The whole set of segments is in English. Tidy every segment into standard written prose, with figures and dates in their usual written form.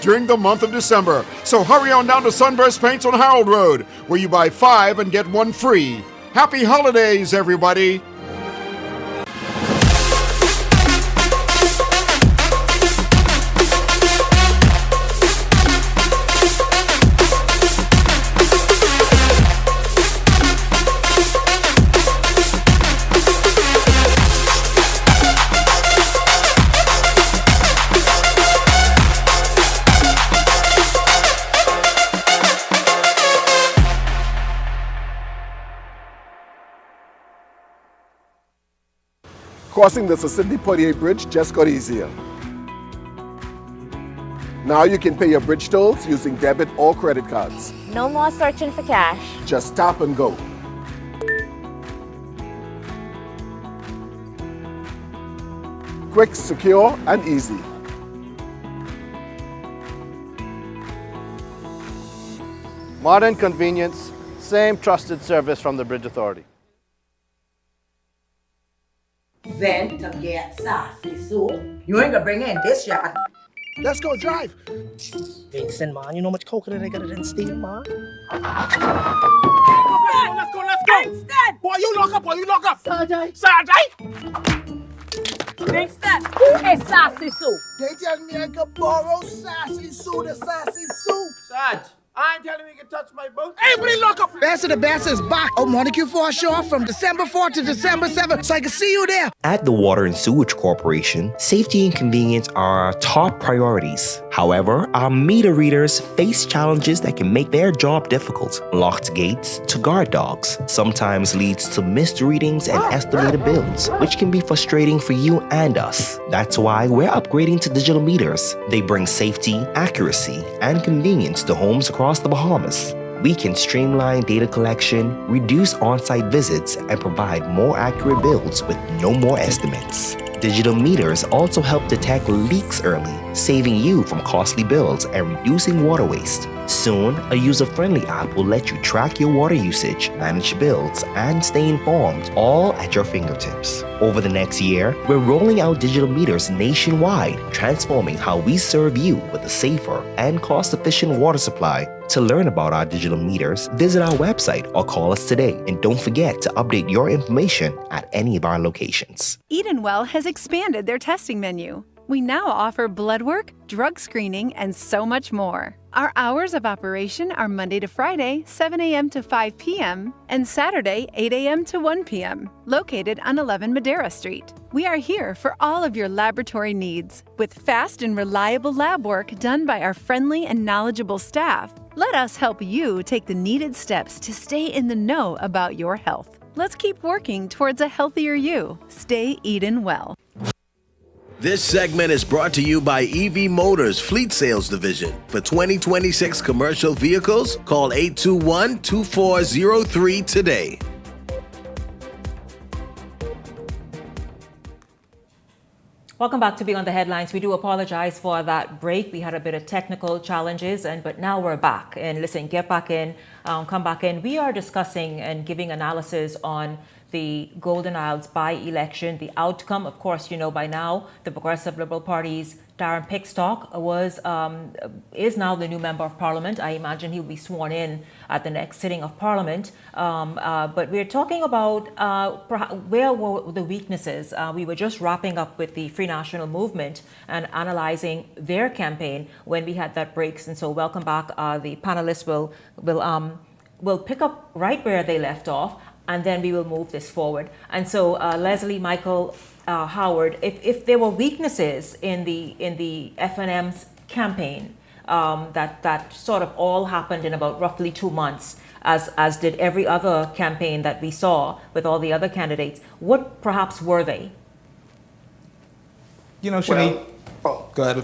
during the month of December. So hurry on down to Sunburst Paints on Harold Road, where you buy 5 and get 1 free. Happy holidays, everybody! Crossing the Sidney Poitier Bridge just got easier. Now you can pay your bridge tolls using debit or credit cards. No more searching for cash. Just tap and go. Quick, secure, and easy. Modern convenience, same trusted service from the Bridge Authority. Then to get sassy, so you ain't gonna bring in this yard. Let's go drive. Vincent, man, you know how much coconut I got in steel, man? Let's go. Winston! Boy, you lock up. Sergeant. Winston, who is sassy, so? They tell me I can borrow Sassy Sue, the Sassy Sue. Sarge, I ain't telling you you can touch my boat. Everybody lock up. Best of the Best is back on Montague Foreshore from December 4th to December 7th, so I can see you there. At the Water and Sewage Corporation, safety and convenience are our top priorities. However, our meter readers face challenges that can make their job difficult. Locked gates to guard dogs sometimes leads to missed readings and estimated bills, which can be frustrating for you and us. That's why we're upgrading to digital meters. They bring safety, accuracy, and convenience to homes across the Bahamas. We can streamline data collection, reduce on-site visits, and provide more accurate bills with no more estimates. Digital meters also help detect leaks early, saving you from costly bills and reducing water waste. Soon, a user-friendly app will let you track your water usage, manage bills, and stay informed, all at your fingertips. Over the next year, we're rolling out digital meters nationwide, transforming how we serve you with a safer and cost-efficient water supply. To learn about our digital meters, visit our website or call us today. And don't forget to update your information at any of our locations. Edenwell has expanded their testing menu. We now offer blood work, drug screening, and so much more. Our hours of operation are Monday to Friday, 7 a.m. to 5 p.m., and Saturday, 8 a.m. to 1 p.m., located on 11 Madera Street. We are here for all of your laboratory needs, with fast and reliable lab work done by our friendly and knowledgeable staff. Let us help you take the needed steps to stay in the know about your health. Let's keep working towards a healthier you. Stay Eden well. This segment is brought to you by EV Motors Fleet Sales Division. For 2026 commercial vehicles, call 821-2403 today. Welcome back to Beyond the Headlines. We do apologize for that break. We had a bit of technical challenges, but now we're back. And listen, get back in, come back in. We are discussing and giving analysis on the Golden Isles by-election, the outcome. Of course, you know by now, the Progressive Liberal Party's Darren Pickstock is now the new member of Parliament. I imagine he'll be sworn in at the next sitting of Parliament. But we're talking about where were the weaknesses. We were just wrapping up with the Free National Movement and analyzing their campaign when we had that break. And so welcome back. The panelists will pick up right where they left off, and then we will move this forward. And so Leslie, Michael, Howard, if there were weaknesses in the FNM's campaign that sort of all happened in about roughly 2 months, as did every other campaign that we saw with all the other candidates, what perhaps were they? You know, Shani, go ahead.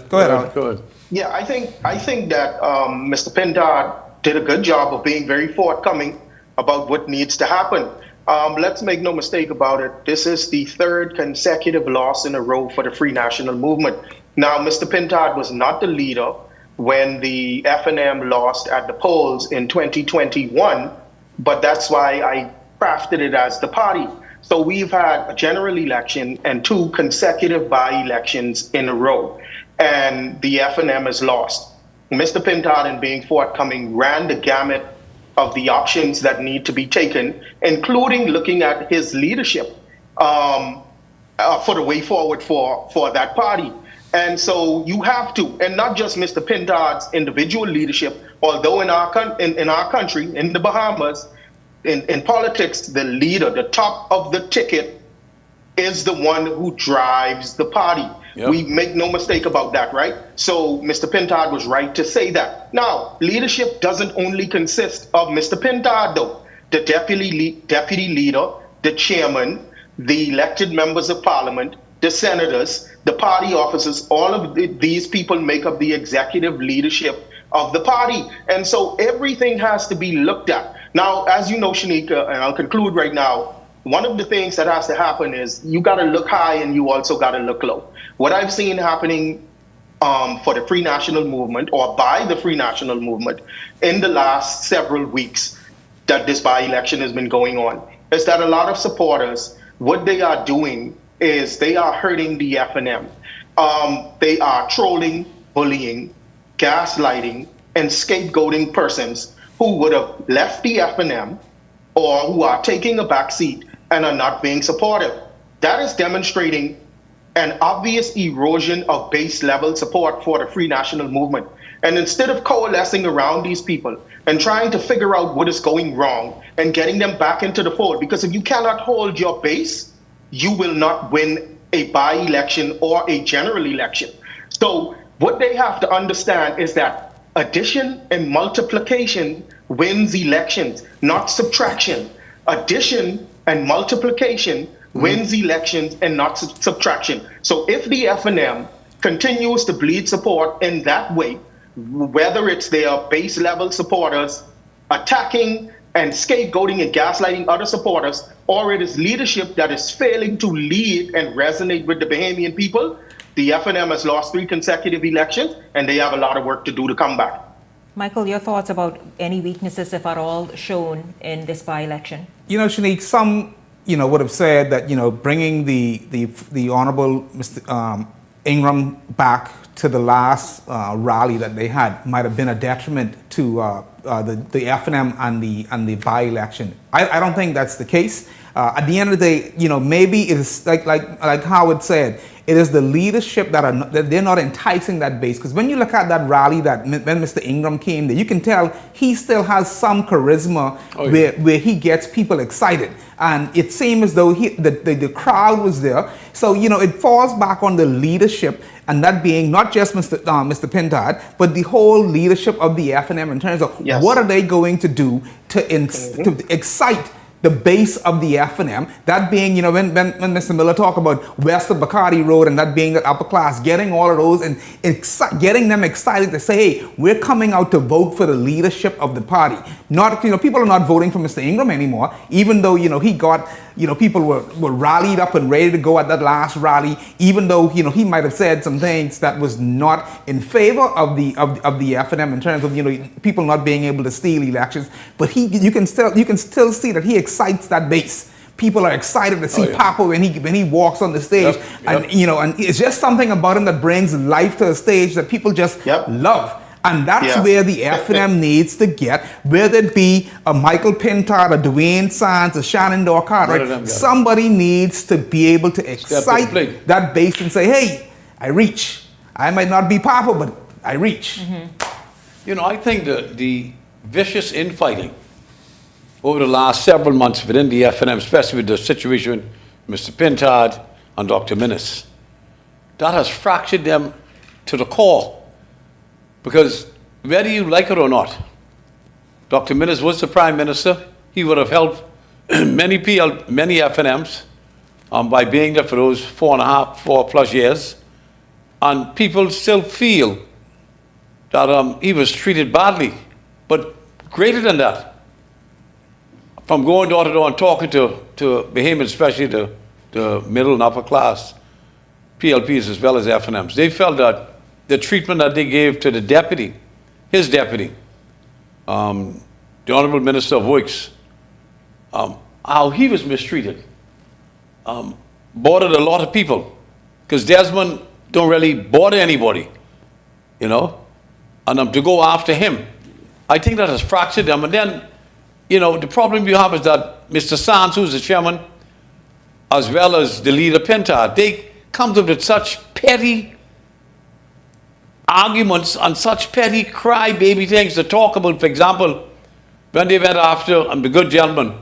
Yeah, I think that Mr. Pintard did a good job of being very forthcoming about what needs to happen. Let's make no mistake about it. This is the third consecutive loss in a row for the Free National Movement. Now, Mr. Pintard was not the leader when the FNM lost at the polls in 2021, but that's why I crafted it as the party. So we've had a general election and 2 consecutive by-elections in a row. and the FNM is lost. Mr. Pintard, in being forthcoming, ran the gamut of the options that need to be taken, including looking at his leadership for the way forward for that party. And so you have to, and not just Mr. Pintard's individual leadership, although in our country, in the Bahamas, in politics, the leader, the top of the ticket is the one who drives the party. Yep. We make no mistake about that, right? So Mr. Pintard was right to say that. Now, leadership doesn't only consist of Mr. Pintard, though. The deputy leader, the chairman, the elected members of parliament, the senators, the party officers, all of these people make up the executive leadership of the party. And so everything has to be looked at. Now, as you know, Shanika, and I'll conclude right now, one of the things that has to happen is you got to look high and you also got to look low. What I've seen happening for the Free National Movement, or by the Free National Movement, in the last several weeks that this by-election has been going on, is that a lot of supporters, what they are doing is they are hurting the FNM. They are trolling, bullying, gaslighting, and scapegoating persons who would have left the FNM or who are taking a back seat and are not being supportive. That is demonstrating an obvious erosion of base level support for the Free National Movement. And instead of coalescing around these people and trying to figure out what is going wrong and getting them back into the fold, because if you cannot hold your base, you will not win a by-election or a general election. So what they have to understand is that addition and multiplication wins elections, not subtraction. Addition and multiplication wins elections and not subtraction. So if the FNM continues to bleed support in that way, whether it's their base level supporters attacking and scapegoating and gaslighting other supporters, or it is leadership that is failing to lead and resonate with the Bahamian people, the FNM has lost 3 consecutive elections and they have a lot of work to do to come back. Michael, your thoughts about any weaknesses, if at all, shown in this by-election? You know, Shanique, some, would have said that, bringing the Honorable Mr. Ingram back to the last rally that they had might have been a detriment to the FNM and the by-election. I don't think that's the case. At the end of the day, maybe it is like Howard said, it is the leadership that they're not enticing that base. Because when you look at that rally when Mr. Ingram came there, you can tell he still has some charisma where he gets people excited. And it seemed as though the crowd was there. So, it falls back on the leadership, and that being not just Mr. Pintard, but the whole leadership of the FNM in terms of what are they going to do to excite the base of the FNM, that being, when Mr. Miller talked about west of Bacardi Road and that being the upper class, getting all of those and getting them excited to say, hey, we're coming out to vote for the leadership of the party. Not, people are not voting for Mr. Ingram anymore, even though, he got, people were rallied up and ready to go at that last rally, even though, he might have said some things that was not in favor of the FNM in terms of, people not being able to steal elections. But you can still see that he excites that base. People are excited to see Papa when he walks on the stage, and and it's just something about him that brings life to the stage that people just love. And that's where the FNM needs to get, whether it be a Michael Pintard, a Dwayne Sands, a Shenandoah Carter, right? Somebody needs to be able to excite that base and say, hey, I reach. I might not be Papa, but I reach. Mm-hmm. I think the vicious infighting over the last several months within the FNM, especially with the situation with Mr. Pintard and Dr. Minnis, that has fractured them to the core. Because whether you like it or not, Dr. Minnis was the Prime Minister. He would have helped many FNMs by being there for those 4+ years. And people still feel that he was treated badly. But greater than that, from going door to door and talking to Bahamians, especially the middle and upper class, PLPs as well as FNMs, they felt that the treatment that they gave to his deputy, the Honorable Minister of Works, how he was mistreated, bothered a lot of people. Because Desmond don't really bother anybody, you know, and to go after him. I think that has fractured them. And then, you know, the problem you have is that Mr. Sands, who's the chairman, as well as the leader Pintard, they come up with such petty arguments and such petty crybaby things to talk about. For example, when they went after the good gentleman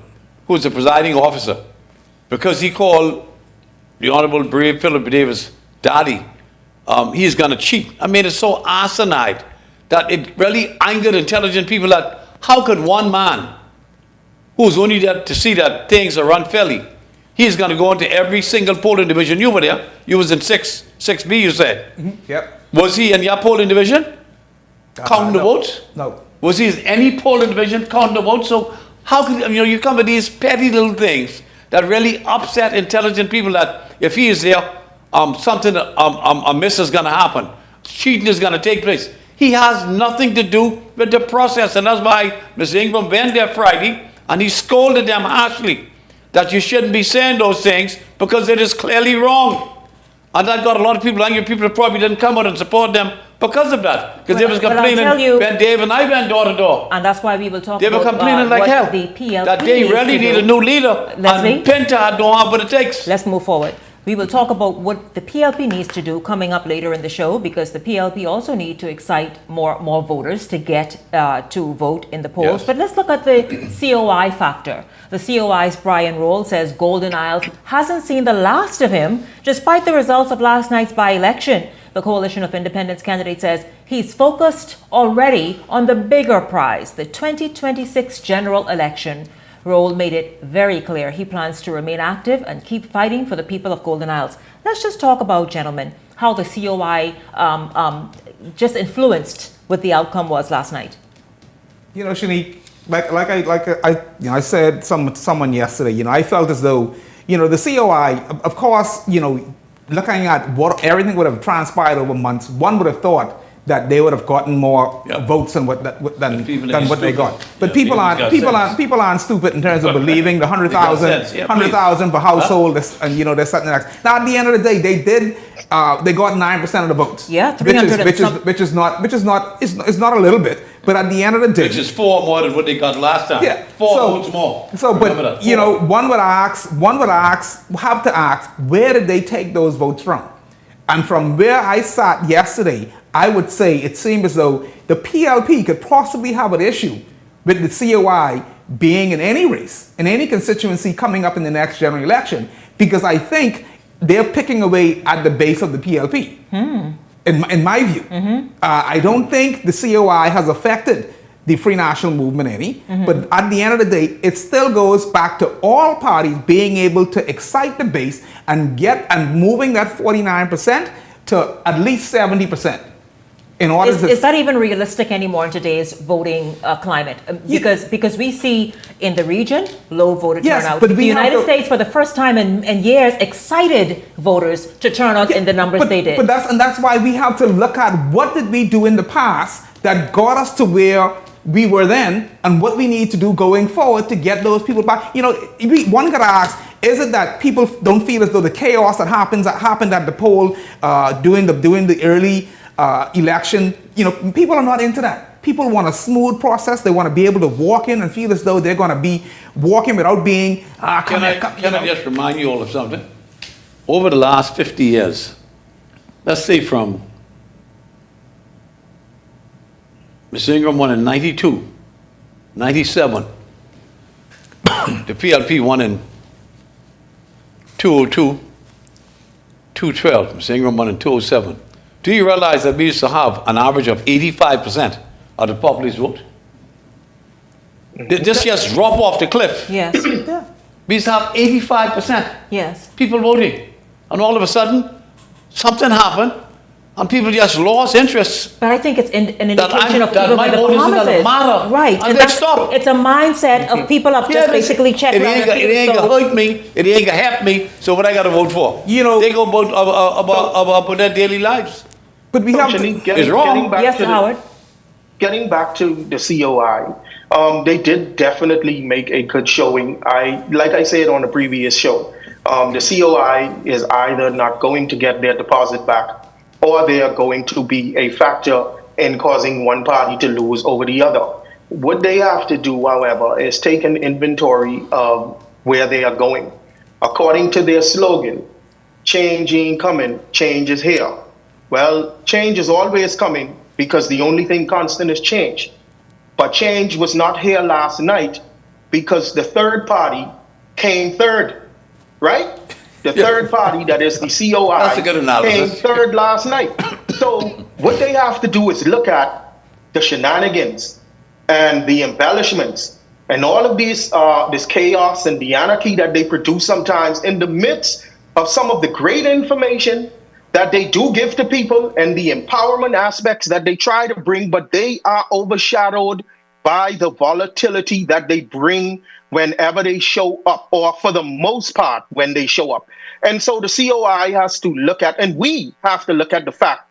who was the presiding officer, because he called the Honorable Brave Philip Davis daddy, he's going to cheat. I mean, it's so asinine that it really angered intelligent people that how could one man who's only there to see that things are run fairly, he's going to go into every single polling division. You were there. You was in 6B, you said. Yep. Was he in your polling division counting the votes? No. Was he in any polling division counting the votes? So how could, you know, you come with these petty little things that really upset intelligent people that if he is there, something amiss is going to happen. Cheating is going to take place. He has nothing to do with the process, and that's why Mr. Ingram went there Friday and he scolded them harshly that you shouldn't be saying those things because it is clearly wrong. And that got a lot of people angry. People probably didn't come out and support them because of that. Because they was complaining when Dave and I went door to door. And that's why we will talk about They were complaining like hell. The PLP that they really need a new leader. And Pintard don't have what it takes. Let's move forward. We will talk about what the PLP needs to do coming up later in the show, because the PLP also need to excite more voters to get to vote in the polls. Yes. But let's look at the COI factor. The COI's Brian Roll says Golden Isles hasn't seen the last of him despite the results of last night's by-election. The Coalition of Independents candidate says he's focused already on the bigger prize, the 2026 general election. Roll made it very clear he plans to remain active and keep fighting for the people of Golden Isles. Let's just talk about, gentlemen, how the COI just influenced what the outcome was last night. You know, Shanique, I said to someone yesterday, you know, I felt as though, you know, the COI, of course, you know, looking at what everything would have transpired over months, one would have thought that they would have gotten more votes than what they got. But people aren't stupid in terms of believing the 100,000 per household, and you know, there's something else. Now at the end of the day, they got 9% of the votes. Yeah, which is not a little bit. But at the end of the day, which is 4 more than what they got last time. Yeah, 4 votes more. So, but you know, one would have to ask, where did they take those votes from? And from where I sat yesterday, I would say it seemed as though the PLP could possibly have an issue with the COI being in any race, in any constituency coming up in the next general election, because I think they're picking away at the base of the PLP, in my view. I don't think the COI has affected the Free National Movement any, but at the end of the day, it still goes back to all parties being able to excite the base and moving that 49% to at least 70%. Is that even realistic anymore in today's voting climate? Because we see in the region low voter turnout. But the United States, for the first time in years, excited voters to turn out in the numbers they did. But that's why we have to look at what did we do in the past that got us to where we were then, and what we need to do going forward to get those people back. You know, one could ask, is it that people don't feel as though the chaos that happened at the poll during the early election, you know, people are not into that. People want a smooth process. They want to be able to walk in and feel as though they're going to be walking without being. Can I just remind you all of something? Over the last 50 years, let's say from Mr. Ingram won in 92, 97. The PLP won in 202, 212. Mr. Ingram won in 207. Do you realize that we used to have an average of 85% of the populace vote? This just drop off the cliff. Yes. We used to have 85% yes. people voting. And all of a sudden, something happened, and people just lost interest. But I think it's an indication of people my like the vote Bahamas isn't matter. Right. And they stop. It's a mindset of people have just basically checked. It ain't gonna hurt me. It ain't gonna help me. So what I gotta vote for? You know, they go about their daily lives. But we have it's wrong. Yes, Howard. Getting back to the COI, they did definitely make a good showing. Like I said on the previous show, the COI is either not going to get their deposit back, or they are going to be a factor in causing one party to lose over the other. What they have to do, however, is take an inventory of where they are going. According to their slogan, change ain't coming, change is here. Well, change is always coming because the only thing constant is change. But change was not here last night because the third party came third, right? The third party, that is the COI, That's a good analysis. came third last night. So what they have to do is look at the shenanigans and the embellishments and all of these, this chaos and the anarchy that they produce sometimes in the midst of some of the great information that they do give to people and the empowerment aspects that they try to bring, but they are overshadowed by the volatility that they bring whenever they show up, or for the most part, when they show up. And so the COI has to look at, and we have to look at the fact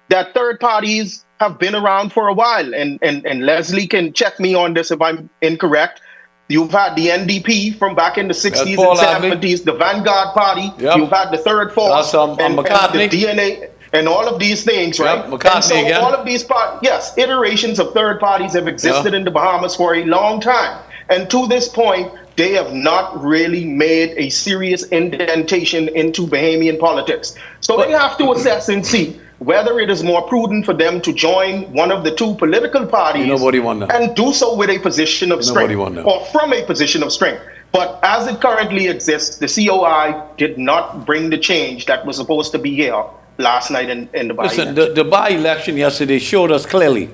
that third parties have been around for a while. And Leslie can check me on this if I'm incorrect. You've had the NDP from back in the 60s and 70s, the Vanguard Party. Yep. You've had the Third Force and the DNA and all of these things, right? Yep, and so all of these iterations of third parties have existed in the Bahamas for a long time. And to this point, they have not really made a serious indentation into Bahamian politics. So they have to assess and see whether it is more prudent for them to join one of the two political parties and do so with a position of strength or from a position of strength. But as it currently exists, the COI did not bring the change that was supposed to be here last night in the by-election. Listen, the by-election yesterday showed us clearly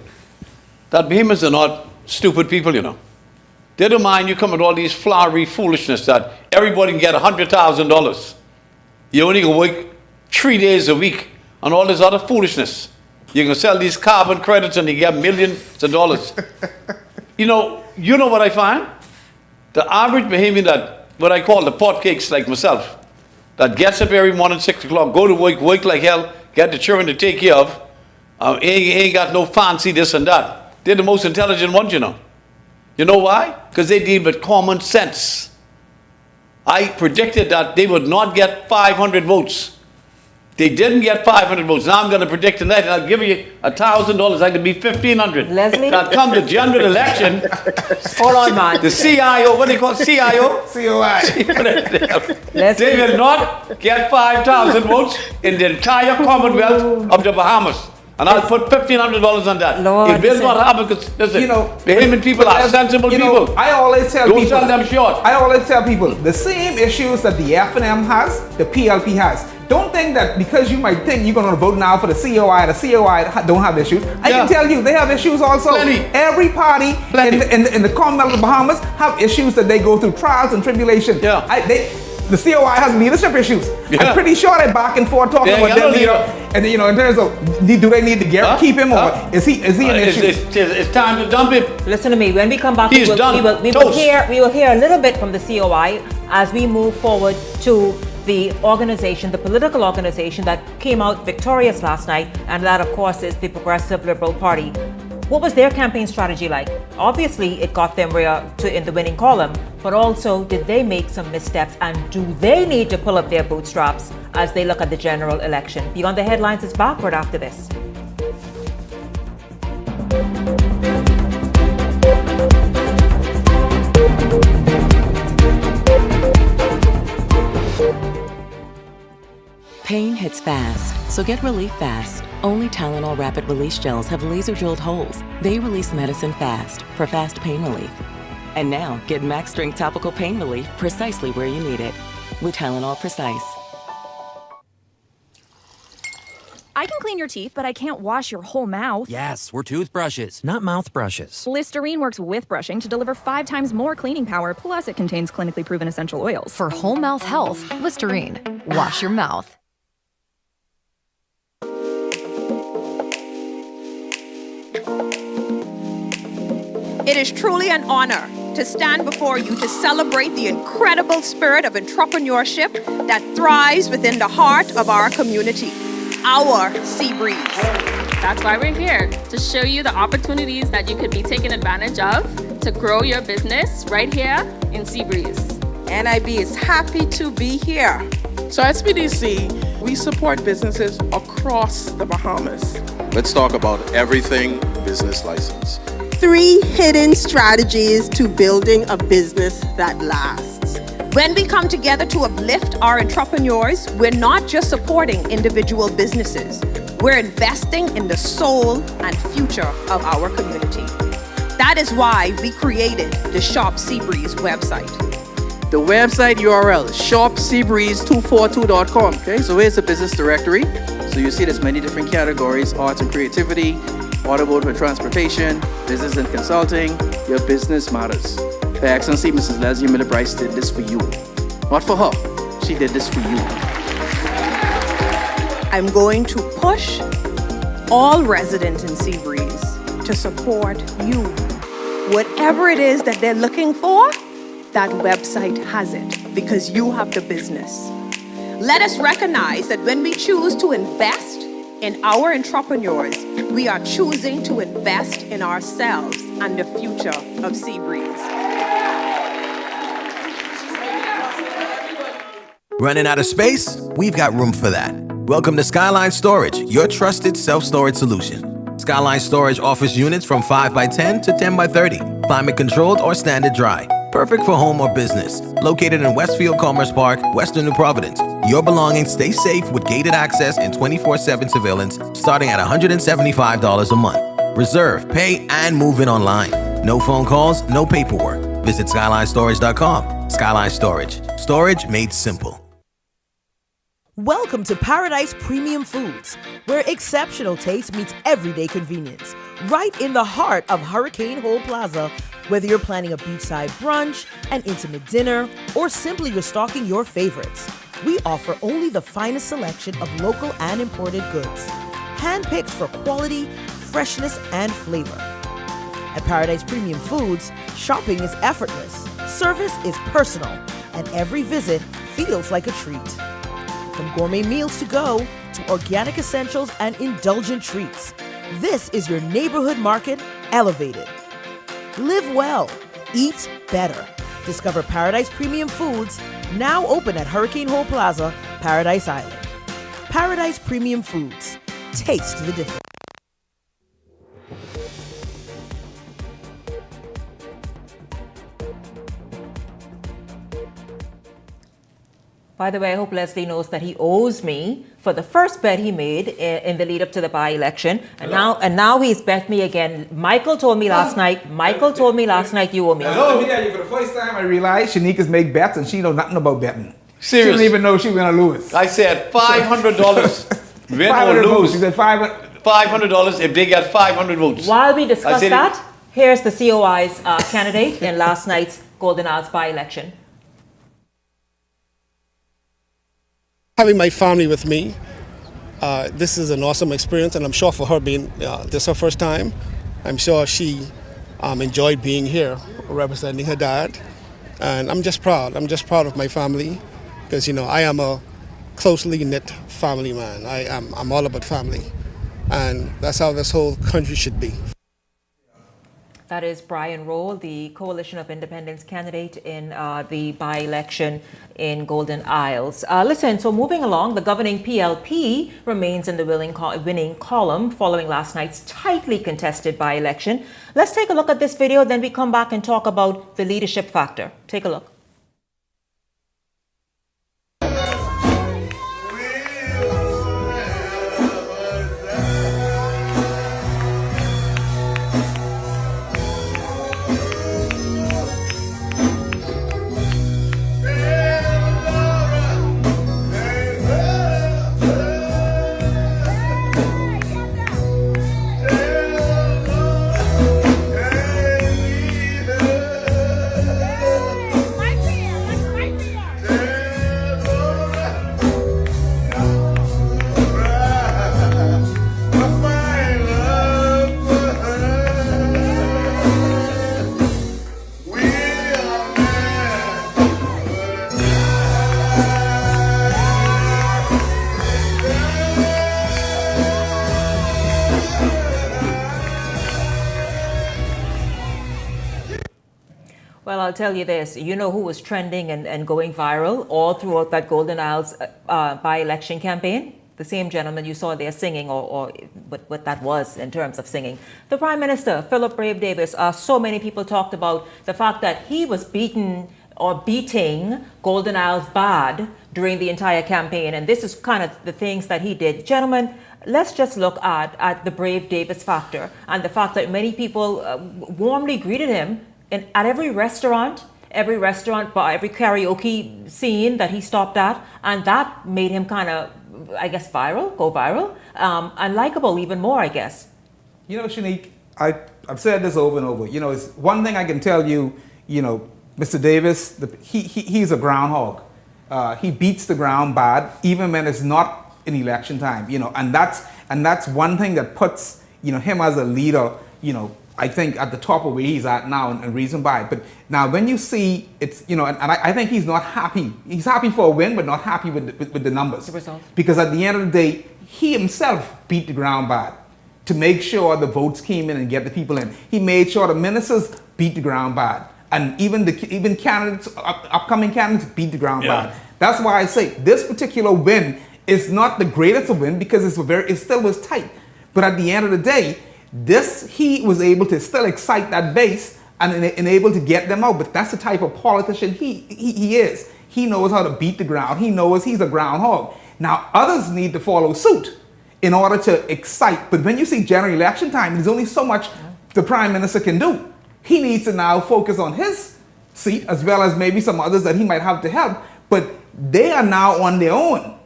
that Bahamians are not stupid people, you know. They don't mind you come with all these flowery foolishness that everybody can get $100,000. You only can work 3 days a week and all this other foolishness. You can sell these carbon credits and you get millions of dollars. You know what I find? The average Bahamian that, what I call the pot cakes like myself, that gets up every morning at 6 o'clock, go to work like hell, get the children to take care of, ain't got no fancy this and that. They're the most intelligent ones, you know. You know why? Because they deal with common sense. I predicted that they would not get 500 votes. They didn't get 500 votes. Now I'm going to predict tonight, and I'll give you $1,000. I could be 1,500. Leslie? Now come the general election. Hold on, man. The CIO, what do they call it? CIO? COI. They will not get 5,000 votes in the entire Commonwealth of the Bahamas. And I'll put $1,500 on that. Lord, it will not happen because, listen, Bahamian people are sensible people. I always tell people. Don't sell them short. I always tell people, the same issues that the F&M has, the PLP has. Don't think that because you might think you're going to vote now for the COI don't have issues. I can tell you, they have issues also. Plenty. Every party in the Commonwealth of Bahamas have issues that they go through, trials and tribulation. The COI has leadership issues. I'm pretty sure they're back and forth talking about their leader. And in terms of, do they need to keep him or is he an issue? It's time to dump him. Listen to me. When we come back, we will hear a little bit from the COI as we move forward to the organization, the political organization that came out victorious last night, and that, of course, is the Progressive Liberal Party. What was their campaign strategy like? Obviously, it got them in the winning column, but also, did they make some missteps, and do they need to pull up their bootstraps as they look at the general election? Beyond the Headlines is backward after this. Pain hits fast, so get relief fast. Only Tylenol Rapid Release Gels have laser-drilled holes. They release medicine fast for fast pain relief. And now, get Max Strength Topical Pain Relief precisely where you need it with Tylenol Precise. I can clean your teeth, but I can't wash your whole mouth. Yes, we're toothbrushes, not mouth brushes. Listerine works with brushing to deliver 5 times more cleaning power, plus it contains clinically proven essential oils. For whole mouth health, Listerine. Wash your mouth. It is truly an honor to stand before you to celebrate the incredible spirit of entrepreneurship that thrives within the heart of our community, our Sea Breeze. That's why we're here, to show you the opportunities that you could be taking advantage of to grow your business right here in Sea Breeze. NIB is happy to be here So at SBDC, we support businesses across the Bahamas. Let's talk about everything business license. 3 hidden strategies to building a business that lasts. When we come together to uplift our entrepreneurs, we're not just supporting individual businesses. We're investing in the soul and future of our community. That is why we created the Shop Seabreeze website. The website URL is shopseabreeze242.com. Okay, so here's the business directory. So you see there's many different categories: arts and creativity, automotive and transportation, business and consulting. Your business matters. Her Excellency Mrs. Leslie Miller Bryce did this for you. Not for her. She did this for you. I'm going to push all residents in Seabreeze to support you. Whatever it is that they're looking for, that website has it because you have the business. Let us recognize that when we choose to invest in our entrepreneurs, we are choosing to invest in ourselves and the future of Seabreeze. Running out of space? We've got room for that. Welcome to Skyline Storage, your trusted self-storage solution. Skyline Storage offers units from 5x10 to 10x30, climate controlled or standard dry. Perfect for home or business. Located in Westfield Commerce Park, Western New Providence. Your belongings stay safe with gated access and 24/7 surveillance starting at $175 a month. Reserve, pay, and move in online. No phone calls, no paperwork. Visit SkylineStorage.com. Skyline Storage. Storage made simple. Welcome to Paradise Premium Foods, where exceptional taste meets everyday convenience. Right in the heart of Hurricane Hole Plaza, whether you're planning a beachside brunch, an intimate dinner, or simply restocking your favorites, we offer only the finest selection of local and imported goods, handpicked for quality, freshness, and flavor. At Paradise Premium Foods, shopping is effortless, service is personal, and every visit feels like a treat. From gourmet meals to go to organic essentials and indulgent treats, this is your neighborhood market elevated. Live well, eat better. Discover Paradise Premium Foods, now open at Hurricane Hole Plaza, Paradise Island. Paradise Premium Foods. Taste the difference. By the way, I hope Leslie knows that he owes me for the first bet he made in the lead up to the by-election. And now he's bet me again. Michael told me last night you owe me. Hello, for the first time I realized Shanika's make bets and she know nothing about betting. Serious? She didn't even know she was going to lose. I said $500 win or lose. She said $500 if they get 500 votes. While we discuss that, here's the COI's candidate in last night's Golden Isles by-election. Having my family with me, this is an awesome experience, and I'm sure for her being this her first time, I'm sure she enjoyed being here representing her dad, and I'm just proud. I'm just proud of my family because I am a closely knit family man. I'm all about family, and that's how this whole country should be. That is Brian Roll, the Coalition of Independents candidate in the by-election in Golden Isles. Listen, so moving along, the governing PLP remains in the winning column following last night's tightly contested by-election. Let's take a look at this video, then we come back and talk about the leadership factor. Take a look. I'll tell you this. You know who was trending and going viral all throughout that Golden Isles by-election campaign? The same gentleman you saw there singing, or what that was in terms of singing. The Prime Minister, Philip Brave Davis. So many people talked about the fact that he was beating Golden Isles bad during the entire campaign. And this is kind of the things that he did. Gentlemen, let's just look at the Brave Davis factor and the fact that many people warmly greeted him at every restaurant, bar, every karaoke scene that he stopped at. And that made him kind of, I guess, go viral, and likable even more, I guess. You know, Shanique, I've said this over and over. You know, it's one thing I can tell you, you know, Mr. Davis, he's a groundhog. He beats the ground bad, even when it's not in election time, you know, and that's one thing that puts, you know, him as a leader, you know, I think at the top of where he's at now and reason why. But now when you see it's, you know, and I think he's not happy. He's happy for a win, but not happy with the numbers. The result. Because at the end of the day, he himself beat the ground bad to make sure the votes came in and get the people in. He made sure the ministers beat the ground bad. And even candidates, upcoming candidates beat the ground bad. That's why I say this particular win is not the greatest of win because it still was tight. But at the end of the day, he was able to still excite that base and able to get them out. But that's the type of politician he is. He knows how to beat the ground. He knows he's a groundhog. Now others need to follow suit in order to excite. But when you see general election time, there's only so much the Prime Minister can do. He needs to now focus on his seat as well as maybe some others that he might have to help. But they are now on their own.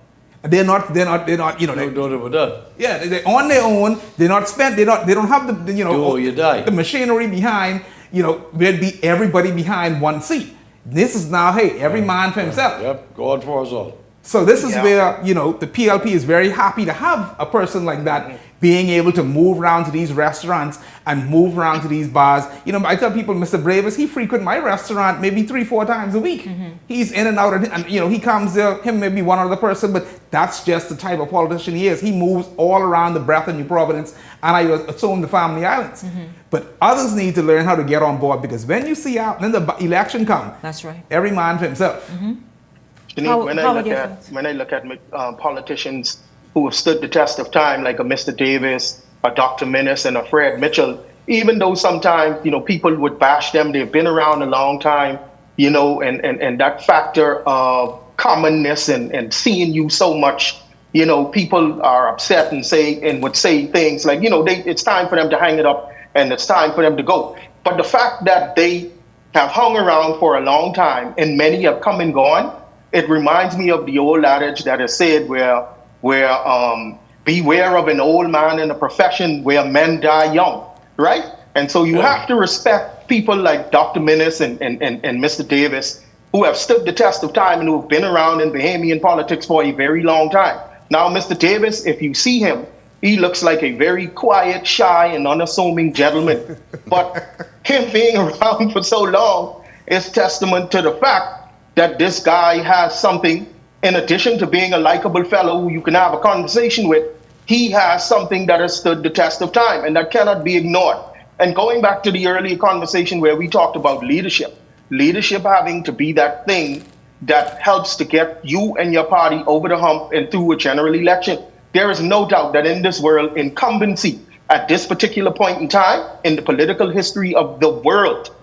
They're not, you know. They're on their own. They're not spent. They don't have the, you know, the machinery behind, you know, there'd be everybody behind one seat. This is now, hey, every man for himself. Yep, God for us all. So this is where, you know, the PLP is very happy to have a person like that being able to move around to these restaurants and move around to these bars. You know, I tell people, Mr. Bravis, he frequents my restaurant maybe 3-4 times a week. He's in and out, and you know, he comes there, him maybe one other person, but that's just the type of politician he is. He moves all around the breadth of New Providence, and I assume the Family Islands. But others need to learn how to get on board, because when you see out, then the election comes. That's right. Every man for himself. When I look at politicians who have stood the test of time, like a Mr. Davis, a Dr. Minnis, and a Fred Mitchell, even though sometimes, you know, people would bash them, they've been around a long time, you know, and that factor of commonness and seeing you so much, you know, people are upset and would say things like, you know, it's time for them to hang it up and it's time for them to go. But the fact that they have hung around for a long time and many have come and gone, it reminds me of the old adage that is said where beware of an old man in a profession where men die young, right? And so you have to respect people like Dr. Minnis and Mr. Davis, who have stood the test of time and who have been around in Bahamian politics for a very long time. Now, Mr. Davis, if you see him, he looks like a very quiet, shy, and unassuming gentleman. But him being around for so long is testament to the fact that this guy has something, in addition to being a likable fellow who you can have a conversation with, he has something that has stood the test of time, and that cannot be ignored. And going back to the earlier conversation where we talked about leadership having to be that thing that helps to get you and your party over the hump and through a general election. There is no doubt that in this world, incumbency at this particular point in time in the political history of the world,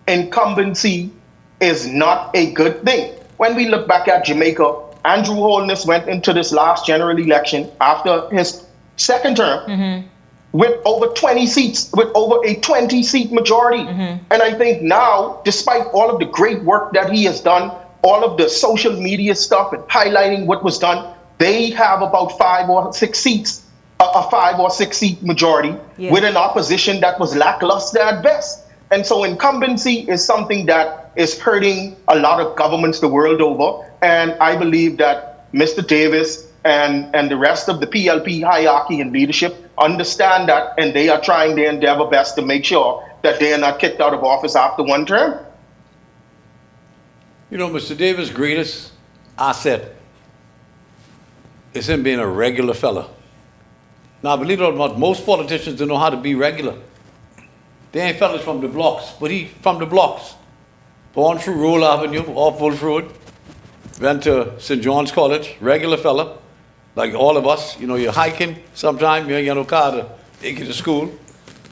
incumbency is not a good thing. When we look back at Jamaica, Andrew Holness went into this last general election after his second term with over 20 seats, with over a 20-seat majority. And I think now, despite all of the great work that he has done, all of the social media stuff and highlighting what was done, they have about 5 or 6 seats, a 5 or 6 seat majority with an opposition that was lackluster at best. And so incumbency is something that is hurting a lot of governments the world over. And I believe that Mr. Davis and the rest of the PLP hierarchy and leadership understand that, and they are trying their endeavor best to make sure that they are not kicked out of office after one term. You know, Mr. Davis' greatest asset is him being a regular fella. Now, believe it or not, most politicians don't know how to be regular. They ain't fellas from the blocks, but he from the blocks. born through Rule Avenue, off Wolf Road, went to St. John's College, regular fella, like all of us. You know, you're hiking sometime, you ain't got no car to take you to school.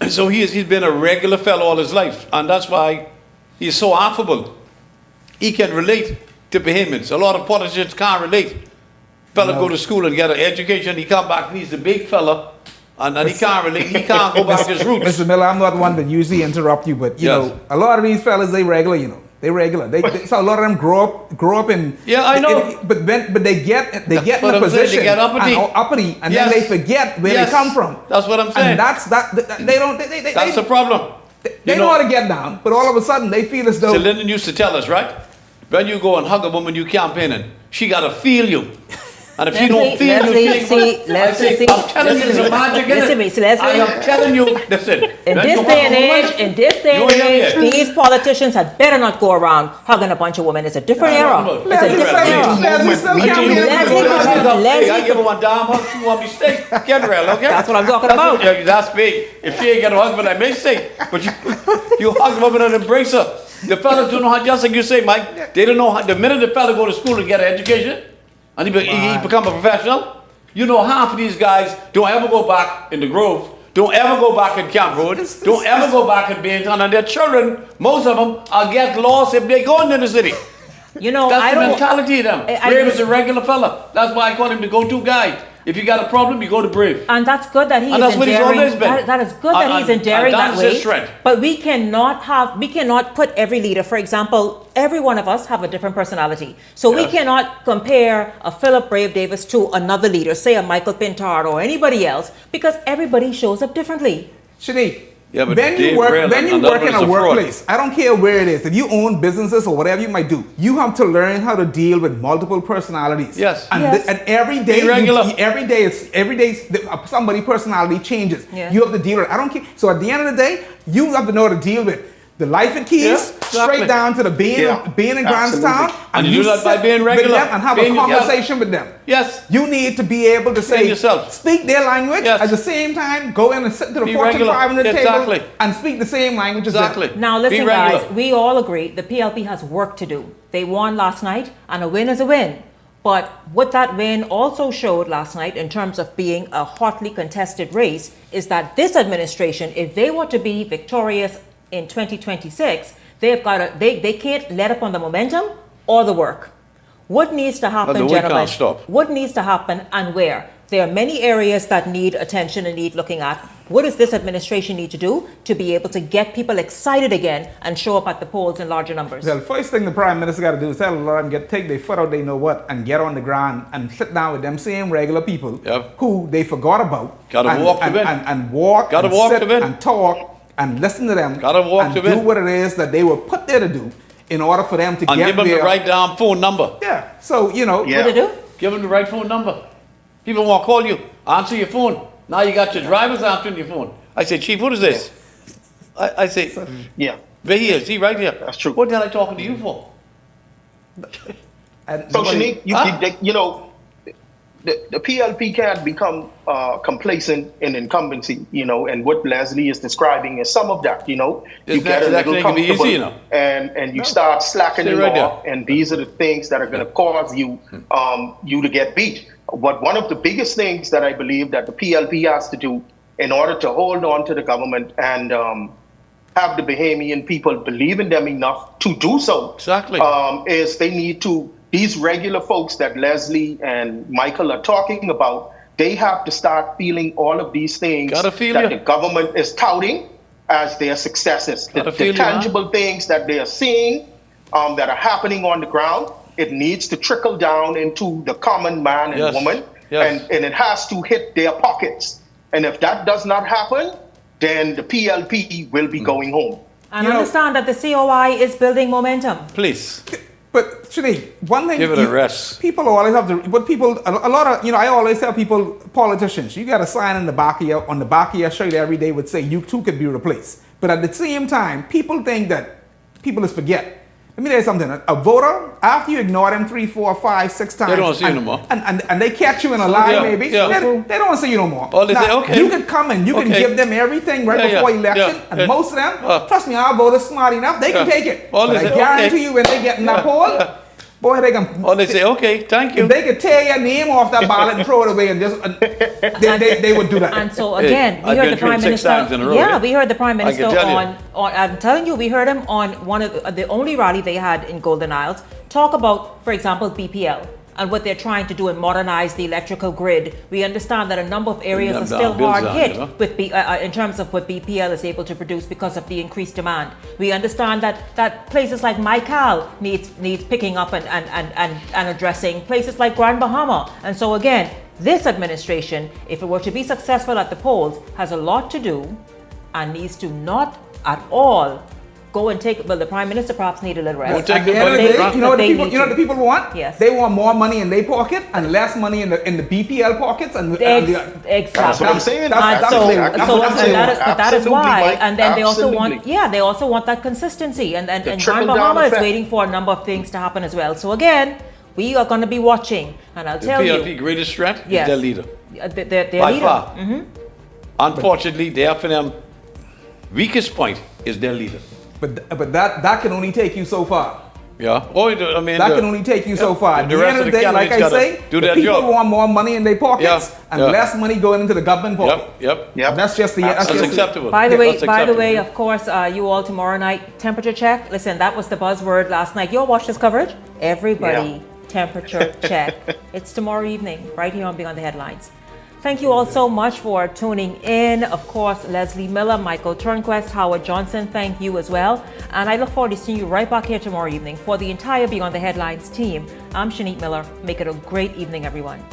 And so he's been a regular fellow all his life, and that's why he's so affable. He can relate to Bahamians. A lot of politicians can't relate. Fella go to school and get an education, he come back, he's a big fella, and he can't relate, he can't go back to his roots. Mr. Miller, I'm not the one that usually interrupt you, but you know, a lot of these fellas, they regular, you know. They regular. So a lot of them grow up in. Yeah, I know. But they get in a position. They get uppity. And then they forget where they come from. That's what I'm saying. And they don't. That's the problem. They know how to get down, but all of a sudden they feel as though. So Lyndon used to tell us, right? When you go and hug a woman you campaigning, she gotta feel you. And if you don't feel I'm telling you, there's a magic in it. I am telling you, listen. In this day and age, these politicians had better not go around hugging a bunch of women. It's a different era. It's a different era. I give her one damn hug, she want me steak. Get real, okay? That's what I'm talking about. That's me. If she ain't get a husband, I may stay. But you hug a woman and embrace her. The fellas don't know how, just like you say, Mike, they don't know how, the minute the fella go to school and get an education, and he become a professional, you know half of these guys don't ever go back in the Grove, don't ever go back in Camp Road, don't ever go back in Bainton, and their children, most of them, are get lost if they go into the city. You know, that's the mentality of them. Brave is a regular fella. That's why I call him the go-to guy. If you got a problem, you go to Brave. And that's good that he's endearing. That is good that he's endearing that way. But we cannot put every leader, for example, every one of us have a different personality. So we cannot compare a Philip Brave Davis to another leader, say a Michael Pintard or anybody else, because everybody shows up differently. Shanique, when you work in a workplace, I don't care where it is, if you own businesses or whatever you might do, you have to learn how to deal with multiple personalities. Yes. And every day, somebody's personality changes. Yeah. You have to deal with it. I don't care. So at the end of the day, you have to know how to deal with the life at Keys, straight down to the being in Grandstown, and you do that by being regular with them and have a conversation with them. Yes. You need to be able to say, speak their language, at the same time, go in and sit to the 45 on the table and speak the same language as them. Now listen guys, we all agree the PLP has work to do. They won last night, and a win is a win. But what that win also showed last night in terms of being a hotly contested race is that this administration, if they were to be victorious in 2026, they can't let up on the momentum or the work. What needs to happen, gentlemen? What needs to happen and where? There are many areas that need attention and need looking at. What does this administration need to do to be able to get people excited again and show up at the polls in larger numbers? Well, first thing the Prime Minister got to do is tell them take their foot out, they know what, and get on the ground and sit down with them same regular people who they forgot about. Gotta walk to win. And walk Gotta and walk sit to win. and talk and listen to them and to do what it is that they were put there to do in order for them to and get give them there. the right damn phone number. Yeah. So, you know. What do they do? Give them the right phone number. People want to call you. Answer your phone. Now you got your drivers answering your phone. I say, Chief, what is this? I say, right here. See, right here. That's true. What the hell are I talking to you for? So, Shanique, you know, the PLP can't become complacent in incumbency, you know, and what Leslie is describing is some of that, you know. You get a little comfortable and you start slackening off, and these are the things that are going to cause you you to get beat. But one of the biggest things that I believe that the PLP has to do in order to hold on to the government and have the Bahamian people believe in them enough to do so is they need to, these regular folks that Leslie and Michael are talking about, they have to start feeling all of these things that the government is touting as their successes. The tangible things that they are seeing that are happening on the ground, it needs to trickle down into the common man and woman, and it has to hit their pockets. And if that does not happen, then the PLP will be going home. And understand that the COI is building momentum. Please. But Shanique, one thing, give it a rest. People always have to. But people, a lot of, I always tell people, politicians, you got a sign on the back of your shirt every day would say you too could be replaced. But at the same time, people think that people just forget Let me tell you something. A voter, after you ignore them 3, 4, 5, 6 times, They don't see you no more. And they catch you in a lie, Yeah, maybe. yeah. They don't see you no more. Oh, they say, Now, okay. you can come and you can Okay. give them everything right Yeah, before yeah, election, yeah, and yeah. most of them, trust me, our voters smart enough. They can Yeah. take it. Oh, But they I say, guarantee okay. you, when they get in that poll, boy, they can. Oh, they say, okay, thank you. If they could tear your name off that ballot and throw it away, and just they would do that. And so again, we I've heard been the Prime through it 6 Minister. times in a row, Yeah, yeah. we heard the Prime I Minister can tell you. on. I'm telling you, we heard him on one of the only rally they had in Golden Isles talk about, for example, BPL and what they're trying to do and modernize the electrical grid. We understand that a number of areas them are still down, bills hard down, hit you know. with in terms of what BPL is able to produce because of the increased demand. We understand that places like Mycal needs picking up and addressing, places like Grand Bahama. And so again, this administration, if it were to be successful at the polls, has a lot to do and needs to not at all go and take, well, the Prime Minister perhaps need a little rest. Won't take At the the end of the money, day, right? you know what They the people, need you know to. what the people want? Yes. They want more money in their pocket and less money in the BPL pockets. And Exactly. That's what I'm saying. And That's so, exactly so what I'm saying. that is Absolutely, why, Mike. and then they also want, Absolutely. they also want that consistency, and Grand trickle-down Bahama is effect. waiting for a number of things to happen as well. So again, we are going to be watching, and I'll The tell PLP you, greatest strength Yes. is their leader. their By leader. far. Mhm. Unfortunately, the FNM weakest point is their leader. But that can only take you so far. Yeah. Oh, I mean, That can only take you so far. At The the rest end of of the the day, like candidates I gotta say, do the their people job. want more money in their pockets Yeah, and yeah. less money going into the government pocket. Yep. Yep. That's just the. That's just the- acceptable. By the That's way, acceptable. of course, you all tomorrow night temperature check. Listen, that was the buzzword last night. You all watched this coverage? Everybody, temperature check. It's tomorrow evening, right here on Beyond the Headlines. Thank you all so much for tuning in. Of course, Leslie Miller, Michael Turnquest, Howard Johnson, thank you as well. And I look forward to seeing you right back here tomorrow evening. For the entire Beyond the Headlines team, I'm Shanique Miller. Make it a great evening, everyone.